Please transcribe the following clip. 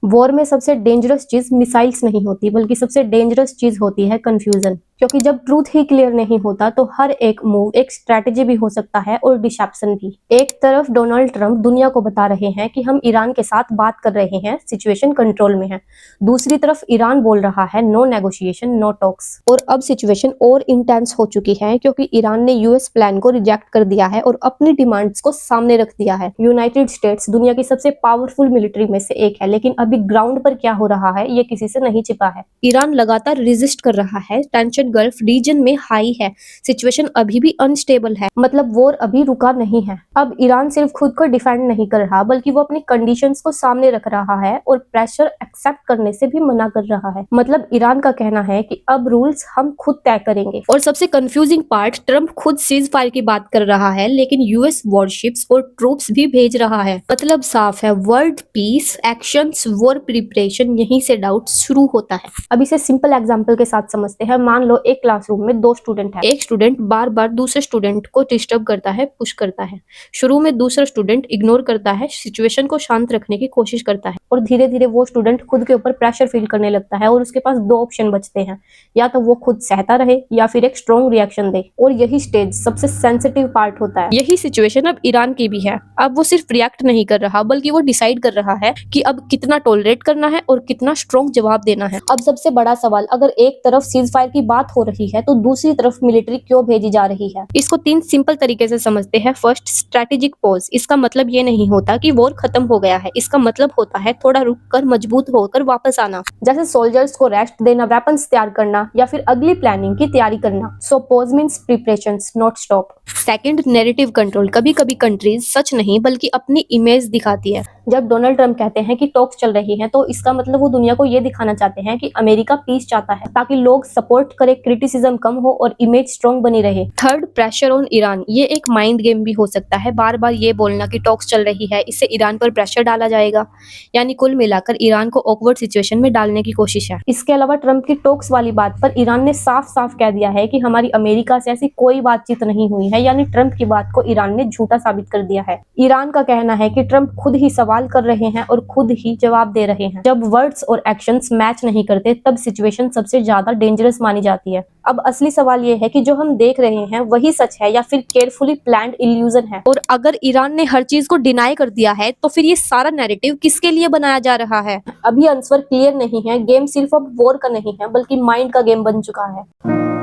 War में सबसे dangerous चीज मिसाइल्स नहीं होती, बल्कि सबसे डेंजरस चीज होती है कंफ्यूजन। क्योंकि जब ट्रूथ ही क्लियर नहीं होता तो हर एक मूव एक स्ट्रैटेजी भी हो सकता है और डिसेप्शन भी। एक तरफ डोनाल्ड ट्रंप दुनिया को बता रहे हैं कि हम ईरान के साथ बात कर रहे हैं, सिचुएशन कंट्रोल में है। दूसरी तरफ ईरान बोल रहा है नो नेगोशिएशन, नो टॉक्स। और अब सिचुएशन और इंटेंस हो चुकी है क्योंकि ईरान ने यूएस प्लान को रिजेक्ट कर दिया है और अपनी डिमांड्स को सामने रख दिया है। यूनाइटेड स्टेट्स दुनिया की सबसे पावरफुल मिलिट्री में से एक है, लेकिन अभी ग्राउंड पर क्या हो रहा है ये किसी से नहीं छिपा है। ईरान लगातार रेजिस्ट कर रहा है, टेंशन गल्फ रीजन में हाई है, सिचुएशन अभी भी अनस्टेबल है, मतलब वॉर अभी रुका नहीं है। अब ईरान सिर्फ खुद को डिफेंड नहीं कर रहा, बल्कि वो अपनी कंडीशंस को सामने रख रहा है और प्रेशर एक्सेप्ट करने से भी मना कर रहा है। मतलब ईरान का कहना है कि अब रूल्स हम खुद तय करेंगे। और सबसे कंफ्यूजिंग पार्ट, ट्रंप खुद सीज फायर की बात कर रहा है, लेकिन यूएस वॉरशिप्स और ट्रूप्स भी भेज रहा है। मतलब साफ है, world peace actions war preparation, यहीं से डाउट शुरू होता है। अब इसे सिंपल एग्जांपल के साथ समझते हैं। मान लो एक क्लासरूम में दो स्टूडेंट है। एक स्टूडेंट बार बार दूसरे स्टूडेंट को डिस्टर्ब करता है, पुश करता है। शुरू में दूसरा स्टूडेंट इग्नोर करता है, सिचुएशन को शांत रखने की कोशिश करता है, और धीरे धीरे वो स्टूडेंट खुद के ऊपर प्रेशर फील करने लगता है और उसके पास दो ऑप्शन बचते हैं, या तो वो खुद सहता रहे या फिर एक स्ट्रॉन्ग रिएक्शन दे। और यही स्टेज सबसे सेंसिटिव पार्ट होता है। यही सिचुएशन अब ईरान की भी है। अब वो सिर्फ रिएक्ट नहीं कर रहा, बल्कि वो डिसाइड कर रहा है कि अब कितना टॉलरेट करना है और कितना स्ट्रॉन्ग जवाब देना है। अब सबसे बड़ा सवाल, अगर एक तरफ सीज फायर की बात हो रही है तो दूसरी तरफ मिलिट्री क्यों भेजी जा रही है? इसको तीन सिंपल तरीके से समझते हैं। First, strategic pause. इसका मतलब ये नहीं होता कि वॉर खत्म हो गया है, इसका मतलब होता है थोड़ा रुक कर मजबूत होकर वापस आना। जैसे सोल्जर्स को रेस्ट देना, वेपन्स तैयार करना या फिर अगली प्लानिंग की तैयारी करना। So pause means preparations, not stop. Second, narrative control. कभी कभी कंट्रीज सच नहीं बल्कि अपनी इमेज दिखाती है। जब डोनाल्ड ट्रंप कहते हैं कि टॉक्स चल रही हैं, तो इसका मतलब वो दुनिया को ये दिखाना चाहते हैं कि अमेरिका पीस चाहता है, ताकि लोग सपोर्ट करे, क्रिटिसिज्म कम हो और इमेज स्ट्रॉन्ग बनी रहे। Third, pressure on Iran. ये एक माइंड गेम भी हो सकता है। बार बार ये बोलना कि टॉक्स चल रही है, इससे ईरान पर प्रेशर डाला जाएगा। यानी कुल मिलाकर ईरान को ऑकवर्ड सिचुएशन में डालने की कोशिश है। इसके अलावा ट्रंप की टॉक्स वाली बात पर ईरान ने साफ साफ कह दिया है कि हमारी अमेरिका से ऐसी कोई बातचीत नहीं हुई है, यानी ट्रंप की बात को ईरान ने झूठा साबित कर दिया है। ईरान का कहना है कि ट्रंप खुद ही सवाल कर रहे हैं और खुद ही जवाब दे रहे हैं। जब वर्ड्स और एक्शंस मैच नहीं करते, तब सिचुएशन सबसे ज्यादा डेंजरस मानी जाती है। अब असली सवाल ये है कि जो हम देख रहे हैं वही सच है या फिर केयरफुली प्लान्ड इल्यूजन है। और अगर ईरान ने हर चीज को डिनाई कर दिया है, तो फिर ये सारा नैरेटिव किसके लिए बनाया जा रहा है? अभी आंसर क्लियर नहीं है। गेम सिर्फ अब वॉर का नहीं है, बल्कि माइंड का गेम बन चुका है।